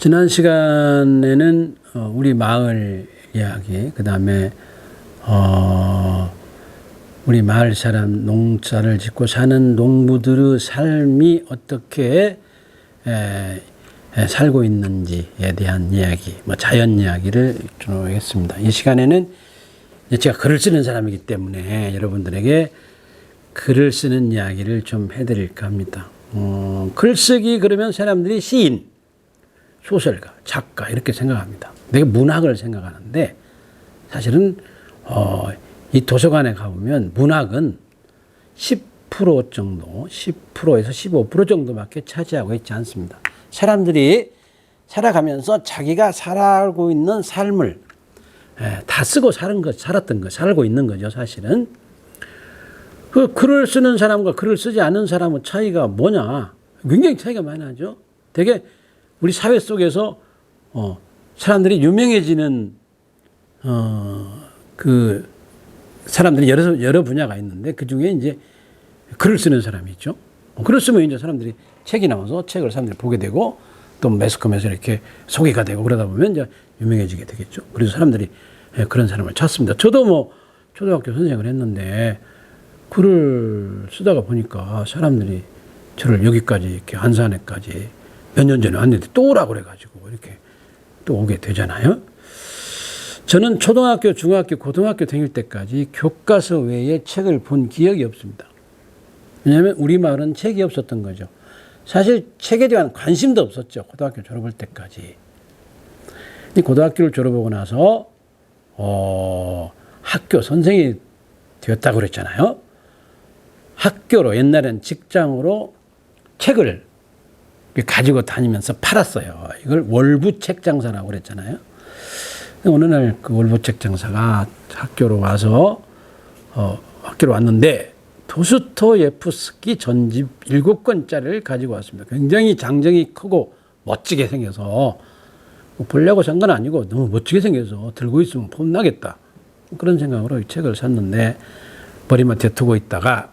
지난 시간에는 우리 마을 이야기, 그 다음에 우리 마을 사람, 농사를 짓고 사는 농부들의 삶이 어떻게 살고 있는지에 대한 이야기, 자연 이야기를 좀 하겠습니다. 이 시간에는 제가 글을 쓰는 사람이기 때문에 여러분들에게 글을 쓰는 이야기를 좀 해드릴까 합니다. 글쓰기 그러면 사람들이 시인, 소설가, 작가 이렇게 생각합니다. 내가 문학을 생각하는데 사실은 이 도서관에 가보면 문학은 10% 정도, 10%에서 15% 정도밖에 차지하고 있지 않습니다. 사람들이 살아가면서 자기가 살고 있는 삶을 다 쓰고 살았던 것, 살고 있는 거죠, 사실은. 그 글을 쓰는 사람과 글을 쓰지 않는 사람의 차이가 뭐냐? 굉장히 차이가 많이 나죠. 되게 우리 사회 속에서 사람들이 유명해지는 그 사람들이 여러 분야가 있는데 그 중에 이제 글을 쓰는 사람이 있죠. 글을 쓰면 이제 사람들이 책이 나와서 책을 사람들이 보게 되고 또 매스컴에서 이렇게 소개가 되고 그러다 보면 이제 유명해지게 되겠죠. 그래서 사람들이 그런 사람을 찾습니다. 저도 초등학교 선생을 했는데 글을 쓰다가 보니까 사람들이 저를 여기까지 이렇게 안산에까지 몇 년 전에 왔는데 또 오라고 그래가지고 이렇게 또 오게 되잖아요. 저는 초등학교, 중학교, 고등학교 다닐 때까지 교과서 외에 책을 본 기억이 없습니다. 왜냐하면 우리 마을은 책이 없었던 거죠. 사실 책에 대한 관심도 없었죠. 고등학교 졸업할 때까지. 고등학교를 졸업하고 나서 학교 선생이 되었다고 그랬잖아요. 학교로 옛날엔 직장으로 책을 가지고 다니면서 팔았어요. 이걸 월부책 장사라고 그랬잖아요. 어느 날 그 월부책 장사가 학교로 와서 학교로 왔는데 도스토예프스키 전집 7권짜리를 가지고 왔습니다. 굉장히 장정이 크고 멋지게 생겨서 보려고 산 건 아니고 너무 멋지게 생겨서 들고 있으면 폼나겠다. 그런 생각으로 이 책을 샀는데 머리맡에 두고 있다가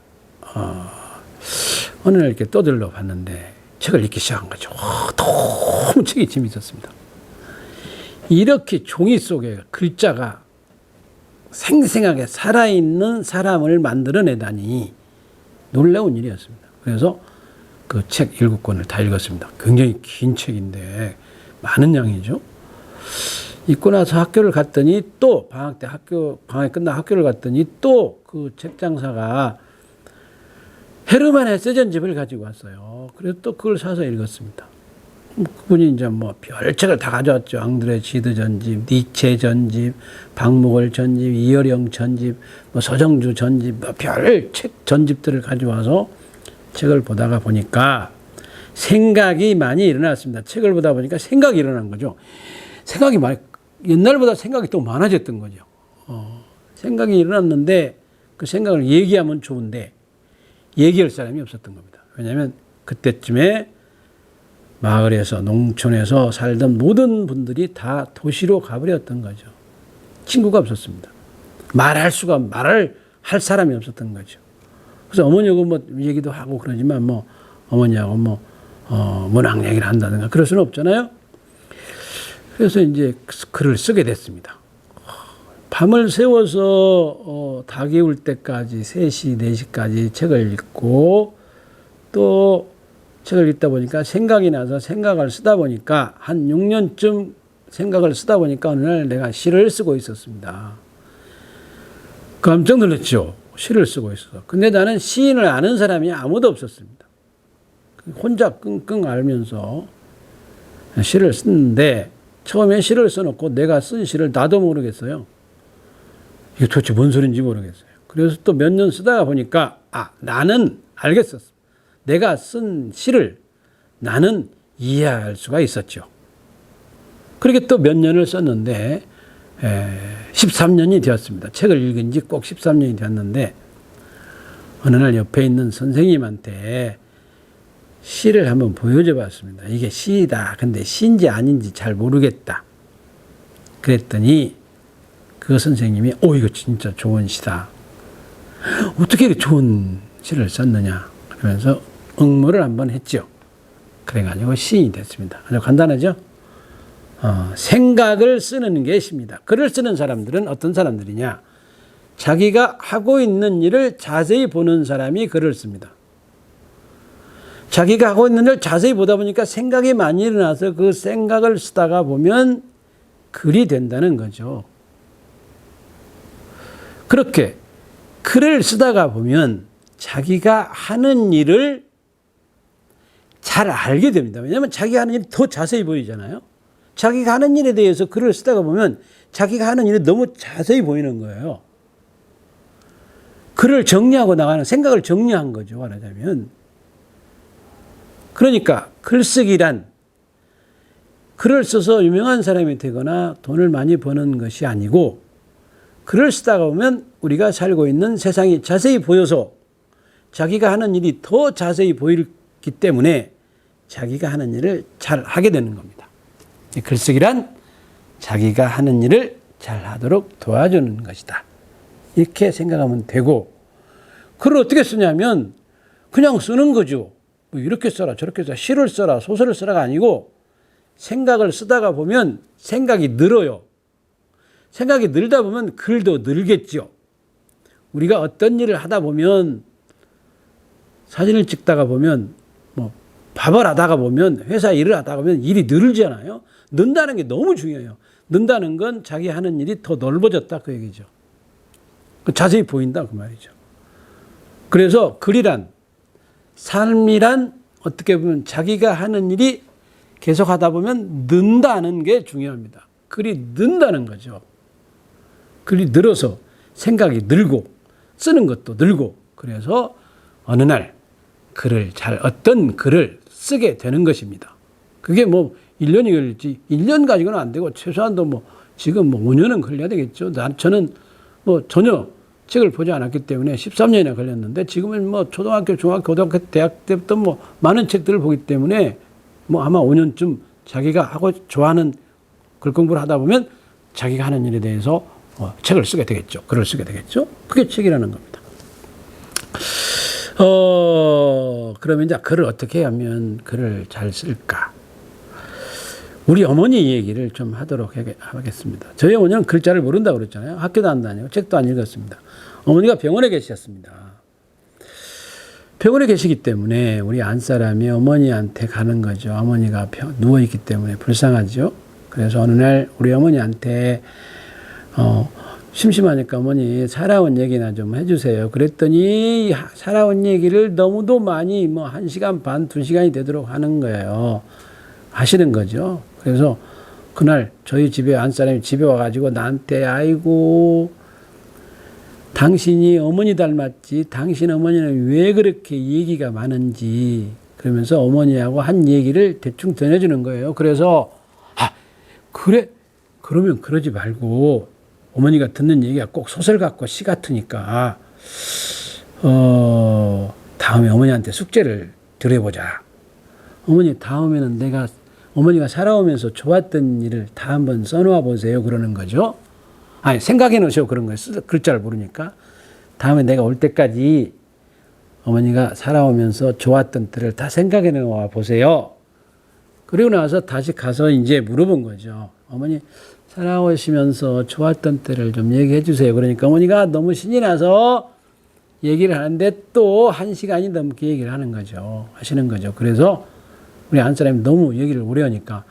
어느 날 이렇게 떠들러 봤는데 책을 읽기 시작한 거죠. 너무 책이 재미있었습니다. 이렇게 종이 속에 글자가 생생하게 살아있는 사람을 만들어내다니 놀라운 일이었습니다. 그래서 그 책 7권을 다 읽었습니다. 굉장히 긴 책인데 많은 양이죠. 읽고 나서 학교를 갔더니 또 방학 끝나 학교를 갔더니 또 그 책 장사가 헤르만 헤세 전집을 가지고 왔어요. 그래서 또 그걸 사서 읽었습니다. 그분이 이제 별 책을 다 가져왔죠. 앙드레 지드 전집, 니체 전집, 박목월 전집, 이어령 전집, 서정주 전집, 별 책 전집들을 가져와서 책을 보다가 보니까 생각이 많이 일어났습니다. 책을 보다 보니까 생각이 일어난 거죠. 옛날보다 생각이 또 많아졌던 거죠. 생각이 일어났는데 그 생각을 얘기하면 좋은데 얘기할 사람이 없었던 겁니다. 왜냐하면 그때쯤에 마을에서 농촌에서 살던 모든 분들이 다 도시로 가버렸던 거죠. 친구가 없었습니다. 말할 사람이 없었던 거죠. 그래서 어머니하고 얘기도 하고 그러지만 어머니하고 문학 얘기를 한다든가 그럴 수는 없잖아요. 그래서 이제 글을 쓰게 됐습니다. 밤을 새워서 다 개울 때까지 3시, 4시까지 책을 읽고 또 책을 읽다 보니까 생각이 나서 생각을 쓰다 보니까 한 6년쯤 생각을 쓰다 보니까 어느 날 내가 시를 쓰고 있었습니다. 깜짝 놀랐죠. 시를 쓰고 있어서. 근데 나는 시인을 아는 사람이 아무도 없었습니다. 혼자 끙끙 앓으면서 시를 쓰는데 처음에 시를 써놓고 내가 쓴 시를 나도 모르겠어요. 이게 도대체 뭔 소리인지 모르겠어요. 그래서 또 몇 년 쓰다가 보니까 나는 알겠었어. 내가 쓴 시를 나는 이해할 수가 있었죠. 그렇게 또 몇 년을 썼는데 13년이 되었습니다. 책을 읽은 지 꼭 13년이 되었는데 어느 날 옆에 있는 선생님한테 시를 한번 보여줘 봤습니다. 이게 시다. 근데 시인지 아닌지 잘 모르겠다. 그랬더니 그 선생님이 이거 진짜 좋은 시다. 어떻게 이렇게 좋은 시를 썼느냐. 그러면서 응모를 한번 했죠. 그래가지고 시인이 됐습니다. 아주 간단하죠? 생각을 쓰는 것입니다. 글을 쓰는 사람들은 어떤 사람들이냐? 자기가 하고 있는 일을 자세히 보는 사람이 글을 씁니다. 자기가 하고 있는 일을 자세히 보다 보니까 생각이 많이 일어나서 그 생각을 쓰다가 보면 글이 된다는 거죠. 그렇게 글을 쓰다가 보면 자기가 하는 일을 잘 알게 됩니다. 왜냐하면 자기가 하는 일이 더 자세히 보이잖아요. 자기가 하는 일에 대해서 글을 쓰다가 보면 자기가 하는 일이 너무 자세히 보이는 거예요. 글을 정리하고 나가는, 생각을 정리한 거죠, 말하자면. 그러니까 글쓰기란 글을 써서 유명한 사람이 되거나 돈을 많이 버는 것이 아니고, 글을 쓰다가 보면 우리가 살고 있는 세상이 자세히 보여서 자기가 하는 일이 더 자세히 보이기 때문에 자기가 하는 일을 잘 하게 되는 겁니다. 글쓰기란 자기가 하는 일을 잘 하도록 도와주는 것이다. 이렇게 생각하면 되고, 글을 어떻게 쓰냐면 그냥 쓰는 거죠. 뭐 이렇게 써라 저렇게 써라, 시를 써라 소설을 써라가 아니고, 생각을 쓰다가 보면 생각이 늘어요. 생각이 늘다 보면 글도 늘겠죠. 우리가 어떤 일을 하다 보면, 사진을 찍다가 보면, 뭐 밥을 하다가 보면, 회사 일을 하다가 보면 일이 늘잖아요. 는다는 게 너무 중요해요. 는다는 건 자기 하는 일이 더 넓어졌다 그 얘기죠. 자세히 보인다 그 말이죠. 그래서 글이란, 삶이란 어떻게 보면 자기가 하는 일이 계속 하다 보면 는다는 게 중요합니다. 글이 는다는 거죠. 글이 늘어서 생각이 늘고 쓰는 것도 늘고, 그래서 어느 날 어떤 글을 쓰게 되는 것입니다. 그게 뭐 1년이 걸릴지, 1년 가지고는 안 되고 최소한도 뭐 지금 뭐 5년은 걸려야 되겠죠. 저는 뭐 전혀 책을 보지 않았기 때문에 13년이나 걸렸는데, 지금은 뭐 초등학교, 중학교, 고등학교, 대학 때부터 뭐 많은 책들을 보기 때문에 뭐 아마 5년쯤 자기가 하고 좋아하는 글 공부를 하다 보면 자기가 하는 일에 대해서 책을 쓰게 되겠죠. 글을 쓰게 되겠죠. 그게 책이라는 겁니다. 그러면 이제 글을 어떻게 하면 글을 잘 쓸까? 우리 어머니 얘기를 좀 하도록 하겠습니다. 저희 어머니는 글자를 모른다고 그랬잖아요. 학교도 안 다니고 책도 안 읽었습니다. 어머니가 병원에 계셨습니다. 병원에 계시기 때문에 우리 안사람이 어머니한테 가는 거죠. 어머니가 누워있기 때문에 불쌍하죠. 그래서 어느 날 우리 어머니한테 심심하니까 어머니 살아온 얘기나 좀 해주세요. 그랬더니 살아온 얘기를 너무도 많이 뭐 1시간 반, 2시간이 되도록 하는 거예요. 하시는 거죠. 그래서 그날 저희 집에 안사람이 집에 와가지고 나한테, 아이고 당신이 어머니 닮았지, 당신 어머니는 왜 그렇게 얘기가 많은지, 그러면서 어머니하고 한 얘기를 대충 전해주는 거예요. 그래서 그래? 그러면 그러지 말고 어머니가 듣는 얘기가 꼭 소설 같고 시 같으니까 다음에 어머니한테 숙제를 드려보자. 어머니 다음에는 어머니가 살아오면서 좋았던 일을 다 한번 써놓아 보세요. 그러는 거죠. 아니, 생각해 놓으셔. 그런 거예요. 글자를 모르니까. 다음에 내가 올 때까지 어머니가 살아오면서 좋았던 때를 다 생각해 놓아 보세요. 그리고 나서 다시 가서 이제 물어본 거죠. 어머니 살아오시면서 좋았던 때를 좀 얘기해 주세요. 그러니까 어머니가 너무 신이 나서 얘기를 하는데 또 1시간이 넘게 얘기를 하시는 거죠. 그래서 우리 안사람이 너무 얘기를 오래 하니까,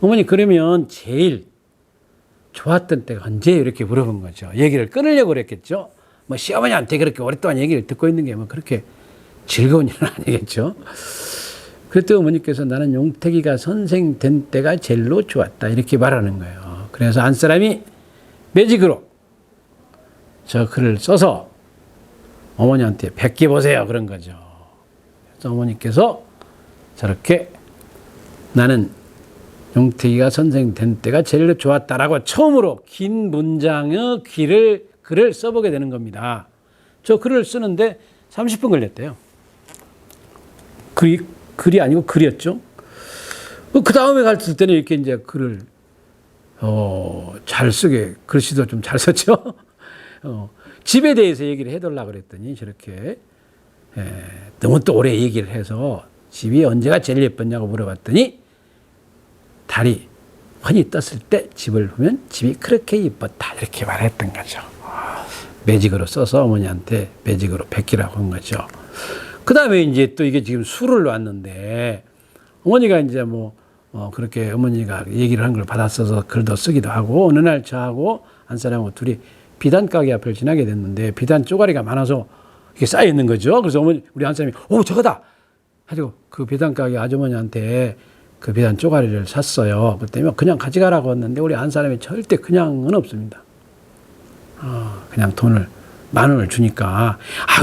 어머니 그러면 제일 좋았던 때가 언제? 이렇게 물어본 거죠. 얘기를 끊으려고 그랬겠죠. 뭐 시어머니한테 그렇게 오랫동안 얘기를 듣고 있는 게 뭐 그렇게 즐거운 일은 아니겠죠. 그랬더니 어머니께서 나는 용택이가 선생 된 때가 제일로 좋았다. 이렇게 말하는 거예요. 그래서 안사람이 매직으로 저 글을 써서 어머니한테 베껴보세요. 그런 거죠. 그래서 어머니께서 저렇게 나는 용택이가 선생 된 때가 제일로 좋았다라고 처음으로 긴 문장의 글을 써보게 되는 겁니다. 저 글을 쓰는데 30분 걸렸대요. 글이 아니고 글이었죠. 그 다음에 갔을 때는 이렇게 이제 글을 잘 쓰게, 글씨도 좀 잘 썼죠. 집에 대해서 얘기를 해달라고 그랬더니 저렇게 너무 또 오래 얘기를 해서 집이 언제가 제일 예뻤냐고 물어봤더니 달이 흔히 떴을 때 집을 보면 집이 그렇게 이뻤다 이렇게 말했던 거죠. 매직으로 써서 어머니한테 매직으로 베끼라고 한 거죠. 그 다음에 이제 또 이게 지금 술을 놨는데 어머니가 이제 그렇게 어머니가 얘기를 한 걸 받았어서 글도 쓰기도 하고 어느 날 저하고 한 사람하고 둘이 비단 가게 앞을 지나게 됐는데 비단 쪼가리가 많아서 이게 쌓여 있는 거죠. 그래서 어머니 우리 한 사람이 오 저거다 하고 그 비단 가게 아주머니한테 그 비단 쪼가리를 샀어요. 그때면 그냥 가져가라고 했는데 우리 한 사람이 절대 그냥은 없습니다. 그냥 돈을 10,000원을 주니까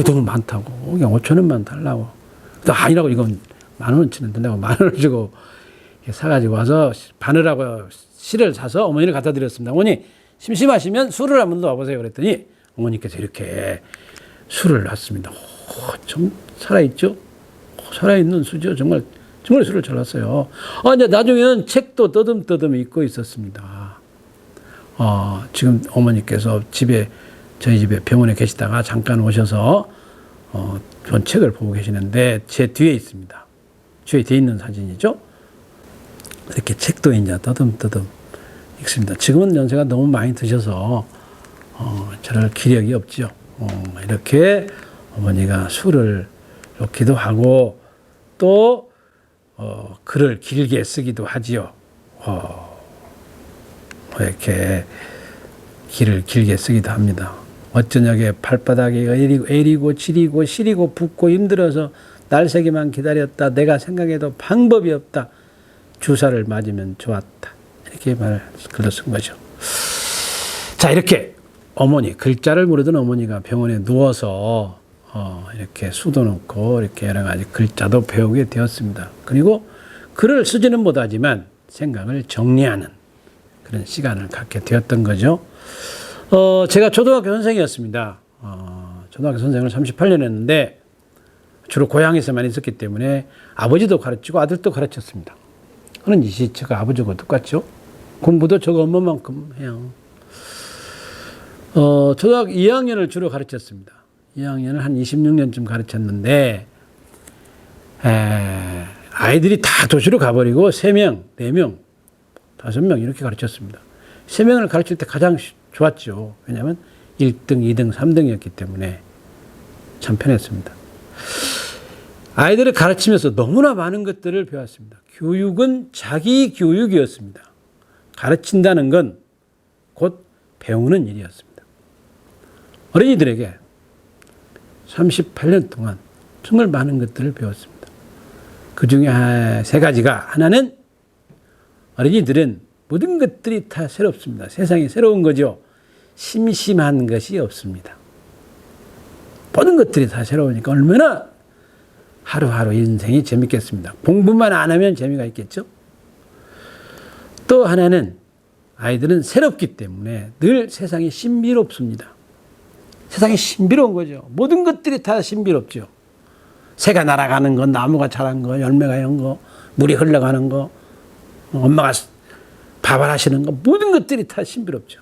너무 많다고 그냥 5,000원만 달라고 아니라고 이건 10,000원치는 된다고 10,000원을 주고 사가지고 와서 바느라고 실을 사서 어머니를 갖다 드렸습니다. 어머니 심심하시면 술을 한번 더 와보세요. 그랬더니 어머니께서 이렇게 술을 놨습니다. 좀 살아있죠? 살아있는 수죠. 정말 술을 잘 놨어요. 이제 나중에는 책도 떠듬떠듬 읽고 있었습니다. 지금 어머니께서 저희 집에 병원에 계시다가 잠깐 오셔서 전 책을 보고 계시는데 제 뒤에 있습니다. 뒤에 있는 사진이죠. 이렇게 책도 이제 떠듬떠듬 읽습니다. 지금은 연세가 너무 많이 드셔서 저럴 기력이 없죠. 이렇게 어머니가 술을 놓기도 하고 또 글을 길게 쓰기도 하지요. 이렇게 글을 길게 쓰기도 합니다. 어쩌냐게 발바닥이 애리고 지리고 시리고 붓고 힘들어서 날새기만 기다렸다. 내가 생각해도 방법이 없다. 주사를 맞으면 좋았다. 이렇게 글도 쓴 거죠. 자, 이렇게 글자를 모르던 어머니가 병원에 누워서 이렇게 수도 놓고 이렇게 여러 가지 글자도 배우게 되었습니다. 그리고 글을 쓰지는 못하지만 생각을 정리하는 그런 시간을 갖게 되었던 거죠. 제가 초등학교 선생이었습니다. 초등학교 선생을 38년 했는데 주로 고향에서만 있었기 때문에 아버지도 가르치고 아들도 가르쳤습니다. 그런 짓이 제가 아버지하고 똑같죠. 공부도 저거 엄마만큼 해요. 초등학교 2학년을 주로 가르쳤습니다. 2학년을 한 26년쯤 가르쳤는데 아이들이 다 도시로 가버리고 3명, 4명, 5명 이렇게 가르쳤습니다. 3명을 가르칠 때 가장 좋았죠. 왜냐하면 1등, 2등, 3등이었기 때문에 참 편했습니다. 아이들을 가르치면서 너무나 많은 것들을 배웠습니다. 교육은 자기 교육이었습니다. 가르친다는 건 곧 배우는 일이었습니다. 어린이들에게 38년 동안 정말 많은 것들을 배웠습니다. 그 중에 3가지가 하나는 어린이들은 모든 것들이 다 새롭습니다. 세상이 새로운 거죠. 심심한 것이 없습니다. 모든 것들이 다 새로우니까 얼마나 하루하루 인생이 재밌겠습니다. 공부만 안 하면 재미가 있겠죠. 또 하나는 아이들은 새롭기 때문에 늘 세상이 신비롭습니다. 세상이 신비로운 거죠. 모든 것들이 다 신비롭죠. 새가 날아가는 거, 나무가 자란 거, 열매가 연 거, 물이 흘러가는 거, 엄마가 밥을 하시는 거, 모든 것들이 다 신비롭죠.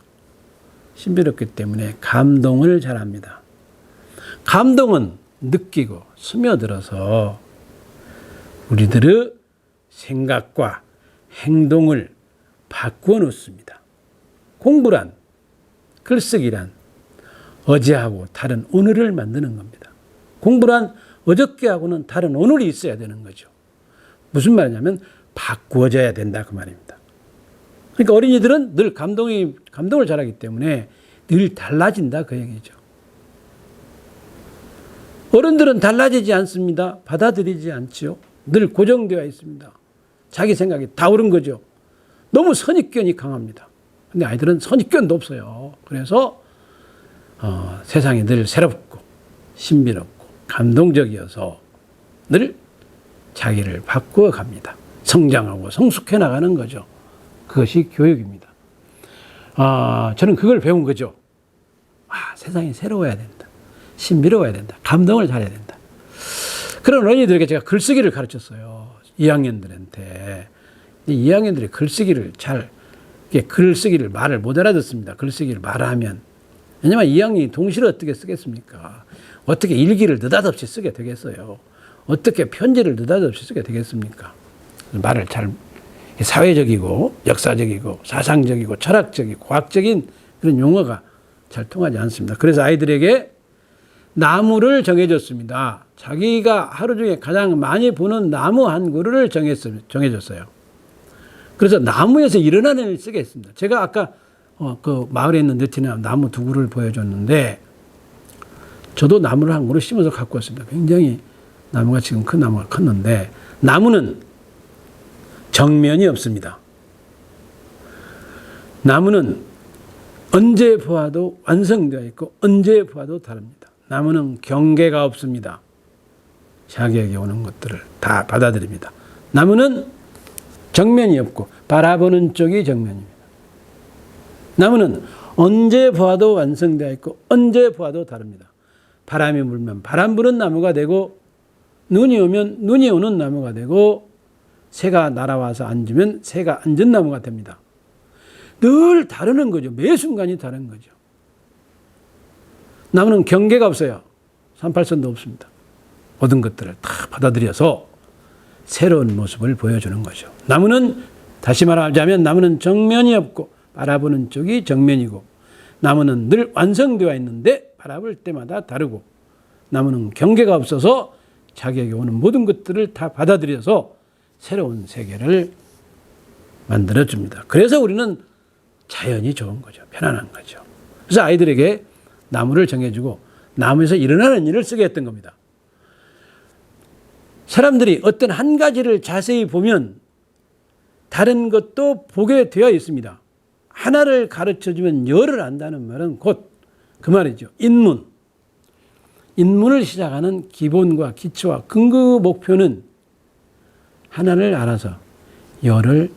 신비롭기 때문에 감동을 잘합니다. 감동은 느끼고 스며들어서 우리들의 생각과 행동을 바꾸어 놓습니다. 공부란, 글쓰기란 어제하고 다른 오늘을 만드는 겁니다. 공부란 어저께하고는 다른 오늘이 있어야 되는 거죠. 무슨 말이냐면 바꾸어져야 된다 그 말입니다. 그러니까 어린이들은 늘 감동을 잘하기 때문에 늘 달라진다 그 얘기죠. 어른들은 달라지지 않습니다. 받아들이지 않지요. 늘 고정되어 있습니다. 자기 생각이 다 옳은 거죠. 너무 선입견이 강합니다. 근데 아이들은 선입견도 없어요. 그래서 세상이 늘 새롭고 신비롭고 감동적이어서 늘 자기를 바꾸어 갑니다. 성장하고 성숙해 나가는 거죠. 그것이 교육입니다. 저는 그걸 배운 거죠. 세상이 새로워야 된다. 신비로워야 된다. 감동을 잘해야 된다. 그런 어린이들에게 제가 글쓰기를 가르쳤어요. 2학년들한테. 2학년들이 글쓰기를 말을 못 알아듣습니다. 글쓰기를 말하면. 왜냐면 2학년이 동시를 어떻게 쓰겠습니까? 어떻게 일기를 느닷없이 쓰게 되겠어요? 어떻게 편지를 느닷없이 쓰게 되겠습니까? 말을 잘 사회적이고 역사적이고 사상적이고 철학적이고 과학적인 그런 용어가 잘 통하지 않습니다. 그래서 아이들에게 나무를 정해줬습니다. 자기가 하루 중에 가장 많이 보는 나무 한 그루를 정해줬어요. 그래서 나무에서 일어나는 일을 쓰겠습니다. 제가 아까 그 마을에 있는 느티나 나무 두 그루를 보여줬는데 저도 나무를 한 그루 심어서 갖고 왔습니다. 굉장히 나무가 지금 큰 나무가 컸는데 나무는 정면이 없습니다. 나무는 언제 보아도 완성되어 있고 언제 보아도 다릅니다. 나무는 경계가 없습니다. 자기에게 오는 것들을 다 받아들입니다. 나무는 정면이 없고 바라보는 쪽이 정면입니다. 나무는 언제 보아도 완성되어 있고 언제 보아도 다릅니다. 바람이 불면 바람 부는 나무가 되고 눈이 오면 눈이 오는 나무가 되고 새가 날아와서 앉으면 새가 앉은 나무가 됩니다. 늘 다르는 거죠. 매 순간이 다른 거죠. 나무는 경계가 없어요. 38선도 없습니다. 모든 것들을 다 받아들여서 새로운 모습을 보여주는 거죠. 나무는 다시 말하자면 나무는 정면이 없고 바라보는 쪽이 정면이고 나무는 늘 완성되어 있는데 바라볼 때마다 다르고 나무는 경계가 없어서 자기에게 오는 모든 것들을 다 받아들여서 새로운 세계를 만들어줍니다. 그래서 우리는 자연이 좋은 거죠. 편안한 거죠. 그래서 아이들에게 나무를 정해주고 나무에서 일어나는 일을 쓰게 했던 겁니다. 사람들이 어떤 한 가지를 자세히 보면 다른 것도 보게 되어 있습니다. 하나를 가르쳐주면 열을 안다는 말은 곧 그 말이죠. 인문. 인문을 시작하는 기본과 기초와 근거 목표는 하나를 알아서 열을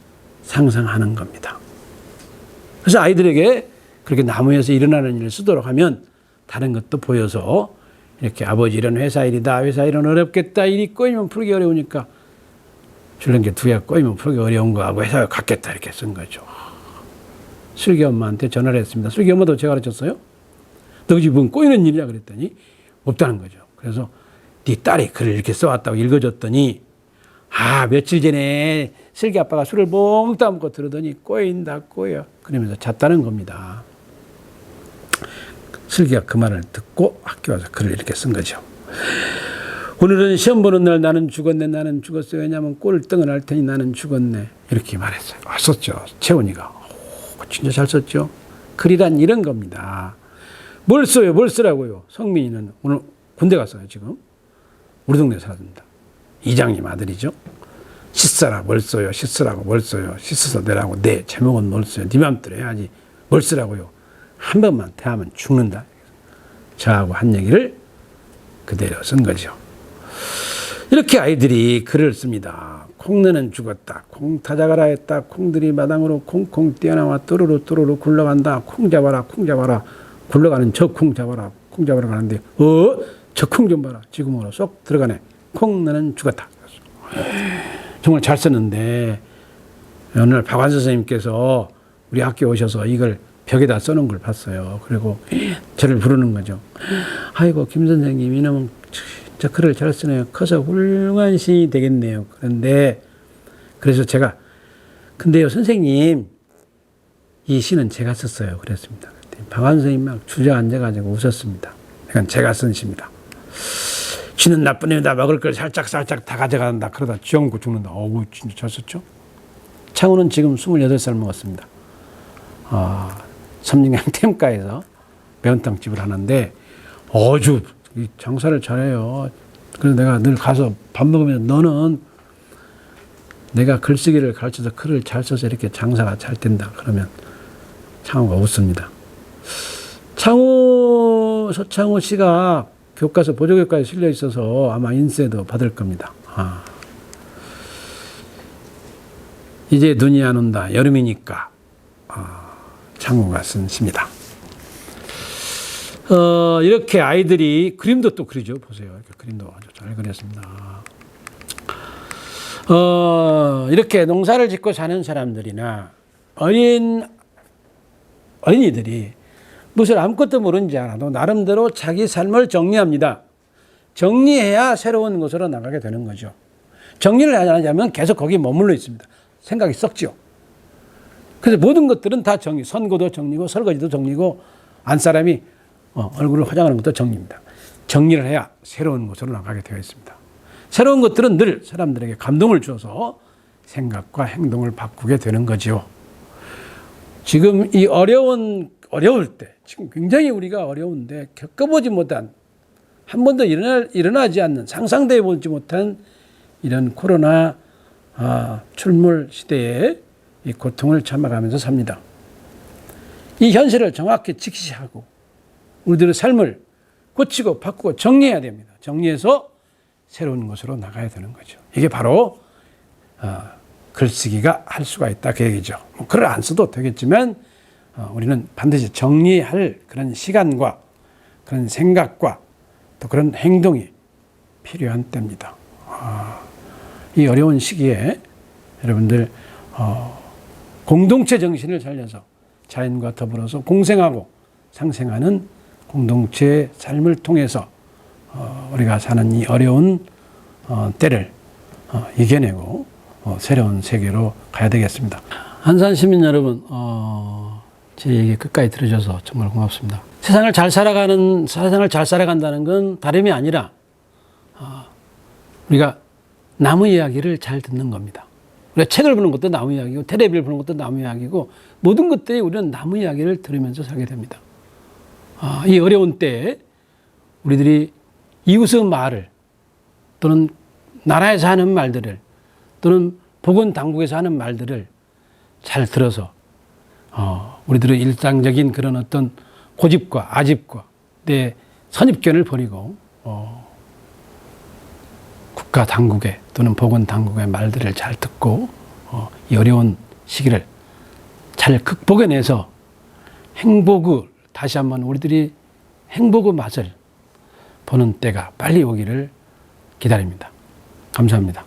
상상하는 겁니다. 그래서 아이들에게 그렇게 나무에서 일어나는 일을 쓰도록 하면 다른 것도 보여서 이렇게 아버지 이런 회사 일이다. 회사 일은 어렵겠다. 일이 꼬이면 풀기 어려우니까 줄넘기 두 개가 꼬이면 풀기 어려운 거하고 회사에 갔겠다. 이렇게 쓴 거죠. 슬기 엄마한테 전화를 했습니다. 슬기 엄마도 제가 가르쳤어요. 너 집은 꼬이는 일이야 그랬더니 없다는 거죠. 그래서 네 딸이 글을 이렇게 써왔다고 읽어줬더니 며칠 전에 슬기 아빠가 술을 몽땅 먹고 들으더니 꼬인다 꼬여 그러면서 잤다는 겁니다. 슬기가 그 말을 듣고 학교 와서 글을 이렇게 쓴 거죠. 오늘은 시험 보는 날 나는 죽었네 나는 죽었어요. 왜냐하면 꼴등을 할 테니 나는 죽었네 이렇게 말했어요. 썼죠. 채원이가. 진짜 잘 썼죠. 글이란 이런 겁니다. 뭘 써요? 뭘 쓰라고요? 성민이는 오늘 군대 갔어요. 지금 우리 동네 살았습니다. 이장님 아들이죠. 씻어라 뭘 써요? 씻으라고 뭘 써요? 씻어서 내라고 네 제목은 뭘 써요? 네 맘대로 해야지 뭘 쓰라고요? 한 번만 대하면 죽는다. 저하고 한 얘기를 그대로 쓴 거죠. 이렇게 아이들이 글을 씁니다. 콩내는 죽었다. 콩 타작하라 했다. 콩들이 마당으로 콩콩 뛰어나와 또르르 또르르 굴러간다. 콩 잡아라 콩 잡아라. 굴러가는 저 콩 잡아라. 콩 잡아라 가는데 저 콩 좀 봐라. 지구멍으로 쏙 들어가네. 콩내는 죽었다. 정말 잘 썼는데 어느 날 박완 선생님께서 우리 학교에 오셔서 이걸 벽에다 써놓은 걸 봤어요. 그리고 저를 부르는 거죠. 아이고 김 선생님 이놈은 저 글을 잘 쓰네요. 커서 훌륭한 시인이 되겠네요. 그래서 제가 근데요 선생님 이 시는 제가 썼어요. 그랬습니다. 박완 선생님 막 주저앉아가지고 웃었습니다. 이건 제가 쓴 시입니다. 쥐는 나쁜 애다 먹을 걸 살짝 다 가져간다. 그러다 쥐어먹고 죽는다. 진짜 잘 썼죠. 창우는 지금 28살 먹었습니다. 섬진강 템가에서 매운탕집을 하는데 아주 장사를 잘해요. 그래서 내가 늘 가서 밥 먹으면 너는 내가 글쓰기를 가르쳐서 글을 잘 써서 이렇게 장사가 잘 된다. 그러면 창우가 웃습니다. 서창우 씨가 교과서 보조교과에 실려 있어서 아마 인쇄도 받을 겁니다. 이제 눈이 안 온다. 여름이니까. 창우가 쓴 시입니다. 이렇게 아이들이 그림도 또 그리죠. 보세요. 이렇게 그림도 아주 잘 그렸습니다. 이렇게 농사를 짓고 사는 사람들이나 어린이들이 무엇을 아무것도 모르는지 알아도 나름대로 자기 삶을 정리합니다. 정리해야 새로운 곳으로 나가게 되는 거죠. 정리를 안 하자면 계속 거기 머물러 있습니다. 생각이 썩죠. 그래서 모든 것들은 다 정리, 선거도 정리고 설거지도 정리고 안사람이 얼굴을 화장하는 것도 정리입니다. 정리를 해야 새로운 곳으로 나가게 되어 있습니다. 새로운 것들은 늘 사람들에게 감동을 줘서 생각과 행동을 바꾸게 되는 거지요. 지금 이 어려울 때, 지금 굉장히 우리가 어려운데 겪어보지 못한, 한 번도 일어나지 않는, 상상되어 보지 못한 이런 코로나 출몰 시대에 이 고통을 참아가면서 삽니다. 이 현실을 정확히 직시하고 우리들의 삶을 고치고 바꾸고 정리해야 됩니다. 정리해서 새로운 곳으로 나가야 되는 거죠. 이게 바로 글쓰기가 할 수가 있다 그 얘기죠. 글을 안 써도 되겠지만 우리는 반드시 정리할 그런 시간과 그런 생각과 또 그런 행동이 필요한 때입니다. 이 어려운 시기에 여러분들 공동체 정신을 살려서 자연과 더불어서 공생하고 상생하는 공동체 삶을 통해서 우리가 사는 이 어려운 때를 이겨내고 새로운 세계로 가야 되겠습니다. 안산 시민 여러분, 제 얘기 끝까지 들으셔서 정말 고맙습니다. 세상을 잘 살아간다는 건 다름이 아니라 우리가 나무 이야기를 잘 듣는 겁니다. 우리가 책을 보는 것도 나무 이야기고 텔레비를 보는 것도 나무 이야기고 모든 것들이 우리는 나무 이야기를 들으면서 살게 됩니다. 이 어려운 때에 우리들이 이웃의 말을 또는 나라에서 하는 말들을 또는 보건당국에서 하는 말들을 잘 들어서 우리들의 일상적인 그런 어떤 고집과 아집과 내 선입견을 버리고 국가 당국의 또는 보건당국의 말들을 잘 듣고 이 어려운 시기를 잘 극복해내서 행복을 다시 한번 우리들이 행복의 맛을 보는 때가 빨리 오기를 기다립니다. 감사합니다.